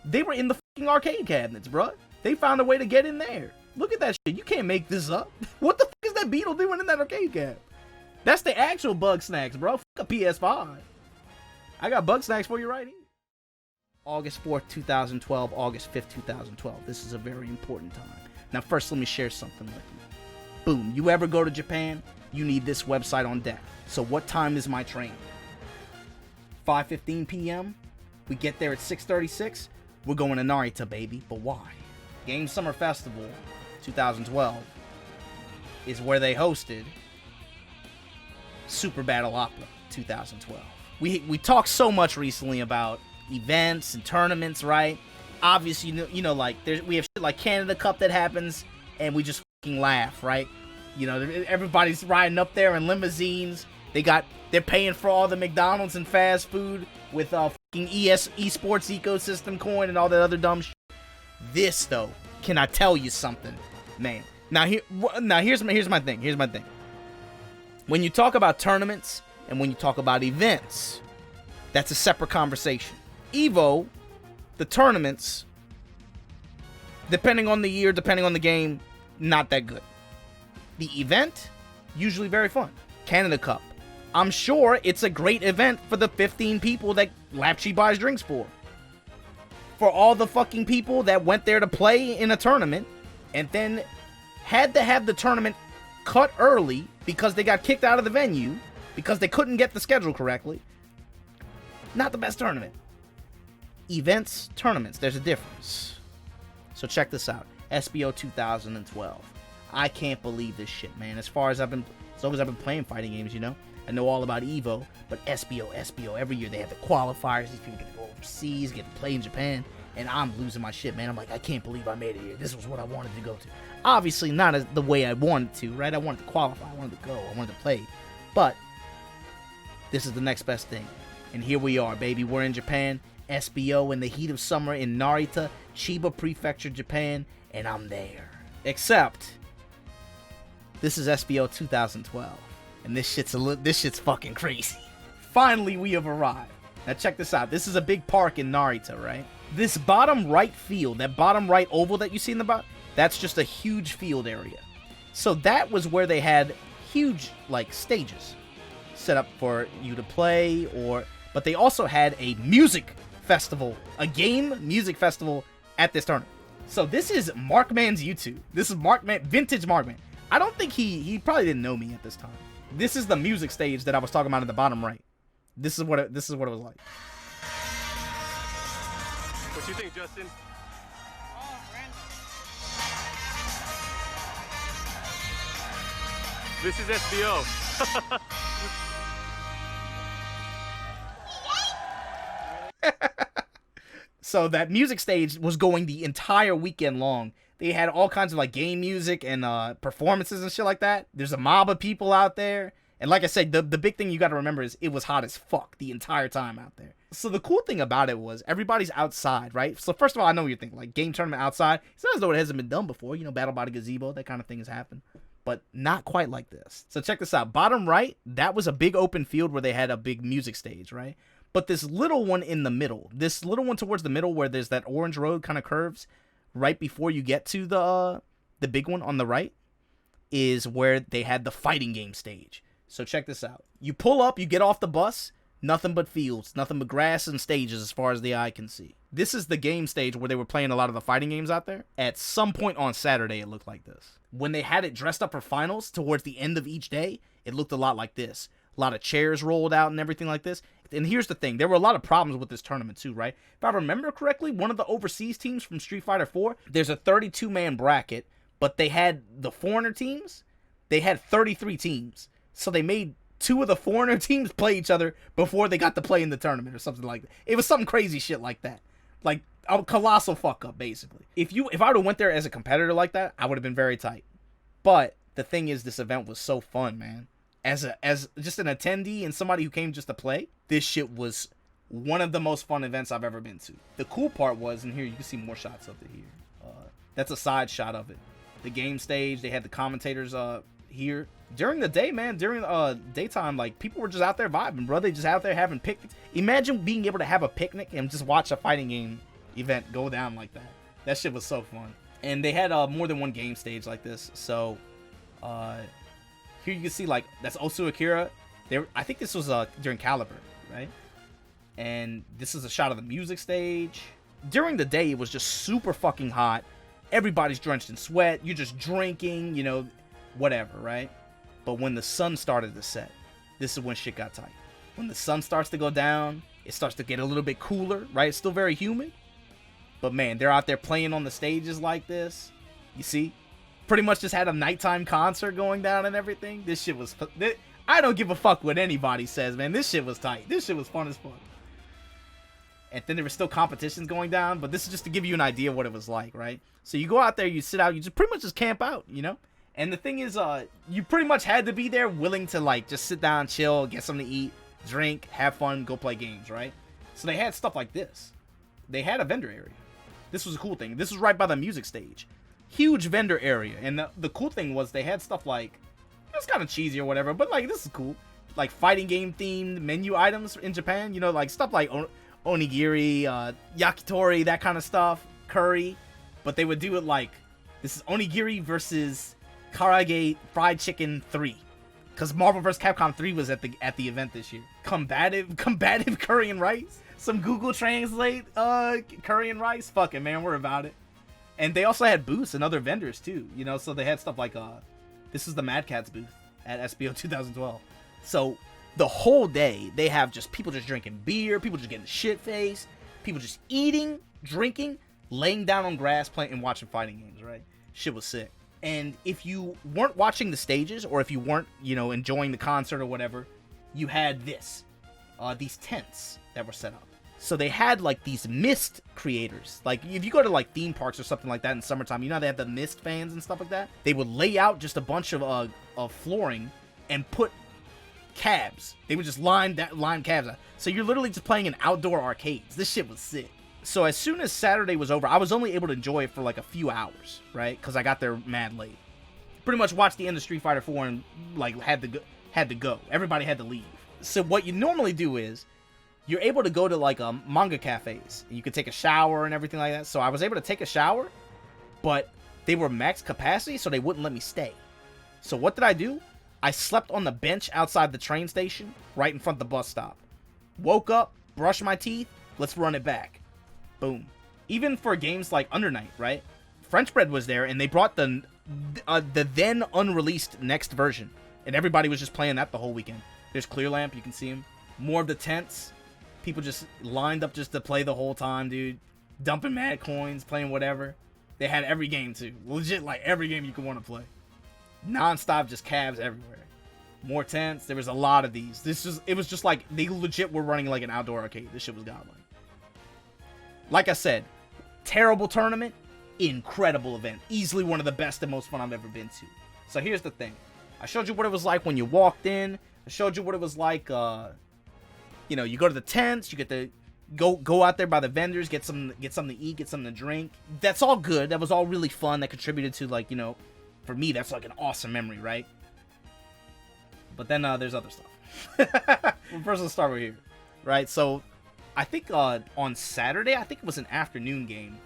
They were in the fucking arcade cabinets, bro. They found a way to get in there. Look at that shit. You can't make this up. What the fuck is that beetle doing in that arcade cab? That's the actual Bug Snacks, bro. Fuck a PS5. I got Bug Snacks for you right here. August 4th, 2012, August 5th, 2012. This is a very important time. Now, first, let me share something with you. Boom. You ever go to Japan, you need this website on deck. So what time is my train? 5:15 p.m. We get there at 6:36. We're going to Narita, baby. But why? Game Summer Festival 2012 is where they hosted Super Battle Opera 2012. We talked so much recently about events and tournaments, right? Obviously, you know, like we have shit like Canada Cup that happens, and we just fucking laugh, right? You know, everybody's riding up there in limousines. They're paying for all the McDonald's and fast food with fucking esports ecosystem coin and all that other dumb shit. This though, can I tell you something, man? Here's my thing. When you talk about tournaments and when you talk about events, that's a separate conversation. Evo, the tournaments, depending on the year, depending on the game, not that good. The event, usually very fun. Canada Cup, I'm sure it's a great event for the 15 people that Lapchi buys drinks for. For all the fucking people that went there to play in a tournament and then had to have the tournament cut early because they got kicked out of the venue because they couldn't get the schedule correctly. Not the best tournament. Events, tournaments, there's a difference. So check this out. SBO 2012. I can't believe this shit, man. As long as I've been playing fighting games, you know, I know all about Evo, but SBO, every year they have the qualifiers. These people get to go overseas, get to play in Japan, and I'm losing my shit, man. I'm like, I can't believe I made it here. This was what I wanted to go to. Obviously, not as the way I wanted to, right? I wanted to qualify, I wanted to go, I wanted to play, but this is the next best thing. And here we are, baby. We're in Japan, SBO in the heat of summer in Narita, Chiba Prefecture, Japan, and I'm there. Except, this is SBO 2012. And this shit's fucking crazy. Finally, we have arrived. Now check this out. This is a big park in Narita, right? This bottom right field, that bottom right oval that you see in the bottom, that's just a huge field area. So that was where they had huge, like, stages set up for you to play, but they also had a music festival, a game music festival at this tournament. So this is Markman's YouTube. This is vintage Markman. I don't think he probably didn't know me at this time. This is the music stage that I was talking about in the bottom right. This is what it was like. What you think, Justin? Oh, random. This is SBO. So that music stage was going the entire weekend long. They had all kinds of like game music and performances and shit like that. There's a mob of people out there. And like I said, the big thing you got to remember is it was hot as fuck the entire time out there. So the cool thing about it was everybody's outside, right? So first of all, I know what you're thinking, like game tournament outside. It's not as though it hasn't been done before. You know, Battle by the Gazebo, that kind of thing has happened. But not quite like this. So check this out. Bottom right, that was a big open field where they had a big music stage, right? But this little one in the middle, this little one towards the middle where there's that orange road kind of curves right before you get to the big one on the right, is where they had the fighting game stage. So check this out. You pull up, you get off the bus, nothing but fields, nothing but grass and stages as far as the eye can see. This is the game stage where they were playing a lot of the fighting games out there. At some point on Saturday, it looked like this. When they had it dressed up for finals towards the end of each day, it looked a lot like this. A lot of chairs rolled out and everything like this. And here's the thing. There were a lot of problems with this tournament too, right? If I remember correctly, one of the overseas teams from Street Fighter 4, there's a 32-man bracket, but they had the foreigner teams. They had 33 teams. So they made two of the foreigner teams play each other before they got to play in the tournament or something like that. It was some crazy shit like that. Like a colossal fuck up, basically. If I would have went there as a competitor like that, I would have been very tight. But the thing is, this event was so fun, man. As just an attendee and somebody who came just to play, this shit was one of the most fun events I've ever been to. The cool part was, and here you can see more shots of it here. That's a side shot of it. The game stage, they had the commentators here. During the day, man, during daytime, like, people were just out there vibing, bro. They just out there having picnics. Imagine being able to have a picnic and just watch a fighting game event go down like that. That shit was so fun. And they had more than one game stage like this. So here you can see, like, that's Osu Akira. I think this was during Caliber, right? And this is a shot of the music stage. During the day, it was just super fucking hot. Everybody's drenched in sweat. You're just drinking, you know, whatever, right? But when the sun started to set, this is when shit got tight. When the sun starts to go down, it starts to get a little bit cooler, right? It's still very humid. But man, they're out there playing on the stages like this. You see? Pretty much just had a nighttime concert going down and everything. This shit was... I don't give a fuck what anybody says, man. This shit was tight. This shit was fun as fuck. And then there were still competitions going down. But this is just to give you an idea of what it was like, right? So you go out there, you sit out, you just pretty much just camp out, you know? And the thing is, you pretty much had to be there willing to, like, just sit down, chill, get something to eat, drink, have fun, go play games, right? So they had stuff like this. They had a vendor area. This was a cool thing. This was right by the music stage. Huge vendor area. And the cool thing was they had stuff like, it was kind of cheesy or whatever, but like, this is cool. Like fighting game themed menu items in Japan, you know, like stuff like onigiri, yakitori, that kind of stuff, curry. But they would do it like, this is onigiri versus karaage fried chicken 3. Because Marvel vs. Capcom 3 was at the event this year. Combative curry and rice. Some Google Translate curry and rice. Fuck it, man, we're about it. And they also had booths and other vendors too, you know. So they had stuff like this is the Mad Catz booth at SBO 2012. So the whole day they have just people just drinking beer, people just getting shit faced, people just eating, drinking, laying down on grass, playing and watching fighting games. Right? Shit was sick. And if you weren't watching the stages, or if you weren't, you know, enjoying the concert or whatever, you had these tents that were set up. So they had like these mist creators. Like if you go to like theme parks or something like that in summertime, you know they have the mist fans and stuff like that. They would lay out just a bunch of flooring and put cabs. They would just line cabs out. So you're literally just playing in outdoor arcades. This shit was sick. So as soon as Saturday was over, I was only able to enjoy it for like a few hours, right? Because I got there mad late. Pretty much watched the end of Street Fighter 4 and like had to go. Everybody had to leave. So what you normally do is you're able to go to like manga cafes. You could take a shower and everything like that. So I was able to take a shower, but they were max capacity, so they wouldn't let me stay. So what did I do? I slept on the bench outside the train station, right in front of the bus stop. Woke up, brushed my teeth, let's run it back. Boom. Even for games like Under Night, right? French Bread was there, and they brought the then unreleased next version, and everybody was just playing that the whole weekend. There's Clear Lamp, you can see him. More of the tents. People just lined up just to play the whole time, dude. Dumping mad coins, playing whatever. They had every game, too. Legit, like, every game you could want to play. Non-stop, just cabs everywhere. More tents. There was a lot of these. It was just like, they legit were running like an outdoor arcade. This shit was godlike. Like I said, terrible tournament, incredible event. Easily one of the best and most fun I've ever been to. So here's the thing. I showed you what it was like when you walked in. I showed you what it was like, you know, you go to the tents, you get to go out there by the vendors, get something to eat, get something to drink. That's all good. That was all really fun. That contributed to, like, you know, for me, that's like an awesome memory, right? But then there's other stuff. First, let's start with here, right? So I think on Saturday, I think it was an afternoon game,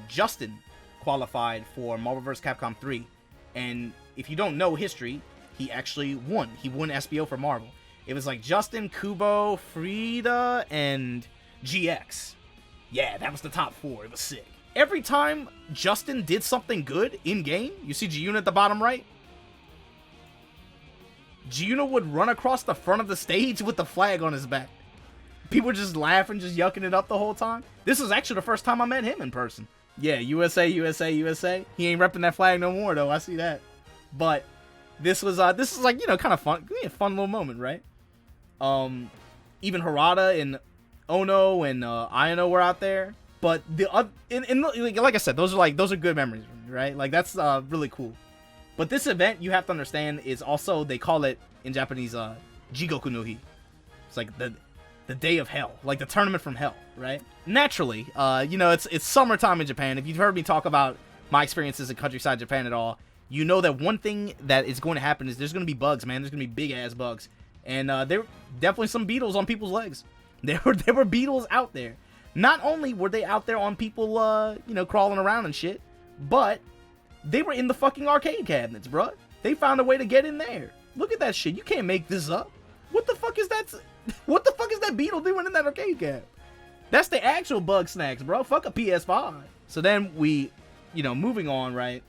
Justin qualified for Marvel vs. Capcom 3. And if you don't know history, he actually won. He won SBO for Marvel. It was like Justin, Kubo, Frida, and GX. Yeah, that was the top 4. It was sick. Every time Justin did something good in-game, you see Giuna at the bottom right? Giuna would run across the front of the stage with the flag on his back. People were just laughing, just yucking it up the whole time. This was actually the first time I met him in person. Yeah, USA, USA, USA. He ain't repping that flag no more, though. I see that. But this was like, you know, kind of fun. A fun little moment, right? Even Harada and Ono and Ayano were out there. But like I said, those are good memories, right? Like, that's really cool. But this event, you have to understand, is also, they call it in Japanese Jigoku no Hi. It's like the day of hell, like the tournament from hell, right? Naturally, you know, it's summertime in Japan. If you've heard me talk about my experiences in countryside Japan at all, you know that one thing that is going to happen is there's going to be bugs, man. There's going to be big ass bugs, and there were definitely some beetles on people's legs. There were beetles out there. Not only were they out there on people, crawling around and shit, but they were in the fucking arcade cabinets, bruh. They found a way to get in there. Look at that shit. You can't make this up. What the fuck is that? What the fuck is that beetle doing in that arcade cab? That's the actual bug snacks, bro. Fuck a PS5. So then we, moving on, right?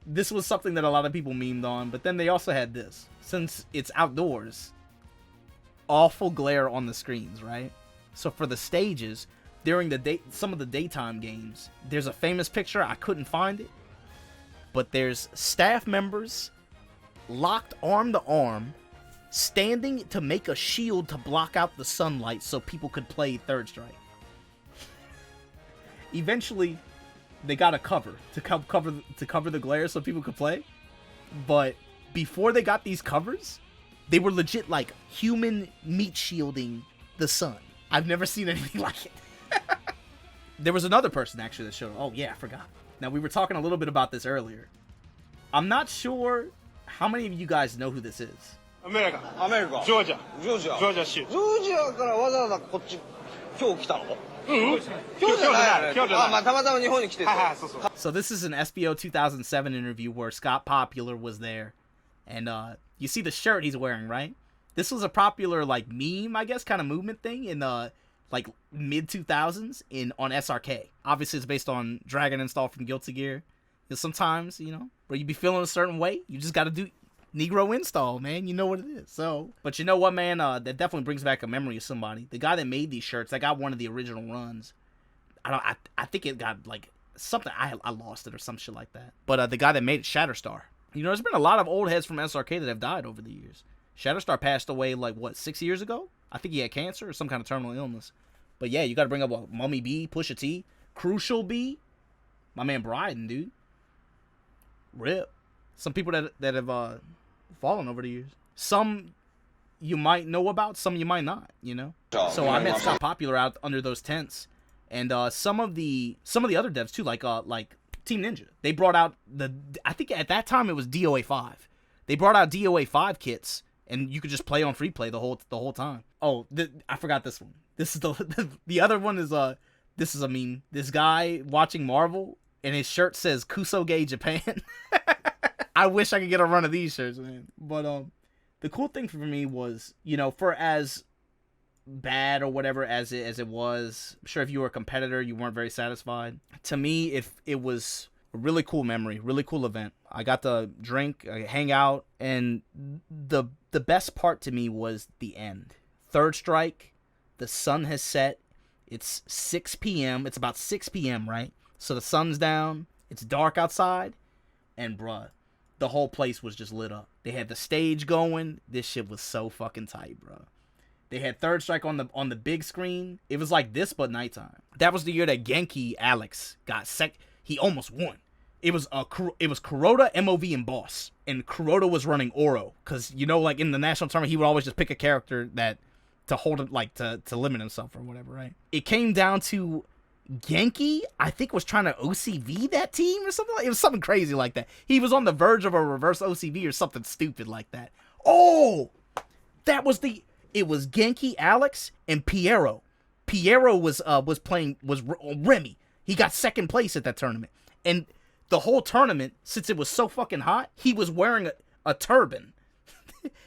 This was something that a lot of people memed on, but then they also had this. Since it's outdoors, awful glare on the screens, right? So for the stages, during some of the daytime games, there's a famous picture. I couldn't find it, but there's staff members locked arm to arm, standing to make a shield to block out the sunlight so people could play Third Strike. Eventually, they got a cover to cover the glare so people could play. But before they got these covers, they were legit like human meat shielding the sun. I've never seen anything like it. There was another person actually that showed. Oh yeah, I forgot. Now we were talking a little bit about this earlier. I'm not sure how many of you guys know who this is. アメリカ。ジョージア州。ジョージアからわざわざこっち今日来たの？今日じゃない。まあたまたま日本に来てて。そうそう。So this is an SBO 2007 interview where Scott Popular was there, and you see the shirt he's wearing, right? This was a popular like meme, I guess, kind of movement thing in like mid 2000s on SRK. Obviously, it's based on Dragon Install from Guilty Gear. Sometimes, where you be feeling a certain way, you just got to do Negro Install, man. You know what it is. So, but you know what, man? That definitely brings back a memory of somebody. The guy that made these shirts, that got one of the original runs. I think it got like something. I lost it or some shit like that. But the guy that made it, Shatterstar. There's been a lot of old heads from SRK that have died over the years. Shatterstar passed away like 6 years ago? I think he had cancer or some kind of terminal illness. But yeah, you got to bring up Mummy B, Pusha T, Crucial B, my man Bryden, dude. Rip. Some people that have fallen over the years. Some you might know about, some you might not, So I met Scott Popular out under those tents, and some of the other devs too, like Team Ninja. They brought out I think at that time it was DOA 5. They brought out DOA 5 kits, and you could just play on free play the whole time. Oh, I forgot this one. This is the other one is this is a meme. This guy watching Marvel, and his shirt says Kusoge Japan. I wish I could get a run of these shirts, man. But the cool thing for me was, for as bad or whatever as it was, I'm sure if you were a competitor, you weren't very satisfied. To me, it was a really cool memory, really cool event. I got to drink, hang out, and the best part to me was the end. Third Strike, the sun has set. It's 6 p.m. It's about 6 p.m., right? So the sun's down. It's dark outside. And, bruh, the whole place was just lit up. They had the stage going. This shit was so fucking tight, bruh. They had Third Strike on the big screen. It was like this, but nighttime. That was the year that Genki Alex got he almost won. It was Kuroda, MOV, and Boss. And Kuroda was running Oro. Because, like in the national tournament, he would always just pick a character that to hold it, like to limit himself or whatever, right? It came down to Genki, I think, was trying to OCV that team or something. It was something crazy like that. He was on the verge of a reverse OCV or something stupid like that. Oh! It was Genki, Alex, and Piero. Piero was Remy. He got second place at that tournament. And the whole tournament, since it was so fucking hot, he was wearing a turban.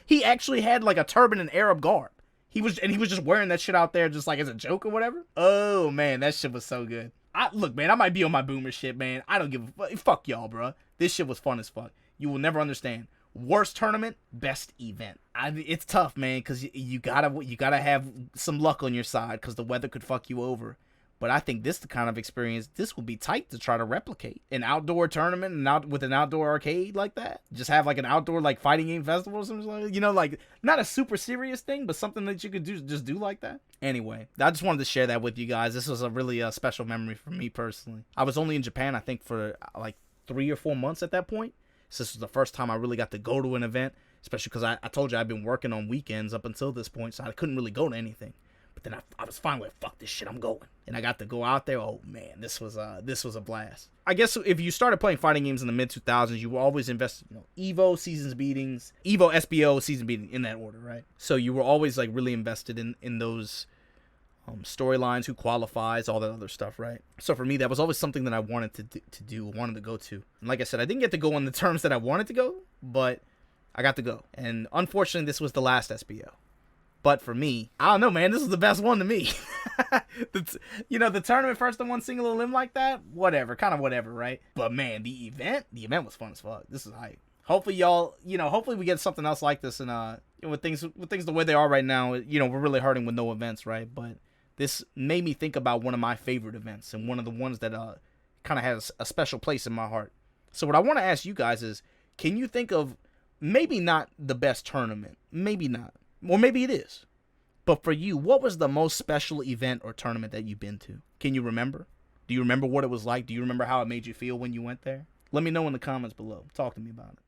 He actually had like a turban and Arab garb. He was just wearing that shit out there just like as a joke or whatever. Oh man, that shit was so good. Look, man, I might be on my boomer shit, man. I don't give a fuck. Fuck y'all, bro. This shit was fun as fuck. You will never understand. Worst tournament, best event. It's tough, man, because you gotta have some luck on your side because the weather could fuck you over. But I think this is the kind of experience, this will be tight to try to replicate. An outdoor tournament with an outdoor arcade like that. Just have like an outdoor like fighting game festival or something like that. Like not a super serious thing, but something that you could do like that. Anyway, I just wanted to share that with you guys. This was a really special memory for me personally. I was only in Japan, I think, for like 3 or 4 months at that point. So this was the first time I really got to go to an event, especially because I told you I've been working on weekends up until this point, so I couldn't really go to anything. But then I was finally like, fuck this shit, I'm going. And I got to go out there. Oh man, this was a blast. I guess if you started playing fighting games in the mid 2000s, you were always invested, Evo, Seasons Beatings, Evo, SBO, Season Beating, in that order, right? So you were always like really invested in those storylines, who qualifies, all that other stuff, right? So for me, that was always something that I wanted to do, wanted to go to. And like I said, I didn't get to go on the terms that I wanted to go, but I got to go. And unfortunately, this was the last SBO. But for me, I don't know, man, this was the best one to me. The tournament first and one single elim like that, whatever, kind of whatever, right? But man, the event was fun as fuck. This is hype. Hopefully y'all, hopefully we get something else like this. And with things the way they are right now, we're really hurting with no events, right? But this made me think about one of my favorite events and one of the ones that kind of has a special place in my heart. So what I want to ask you guys is, can you think of maybe not the best tournament, maybe not, or maybe it is, but for you, what was the most special event or tournament that you've been to? Can you remember? Do you remember what it was like? Do you remember how it made you feel when you went there? Let me know in the comments below. Talk to me about it.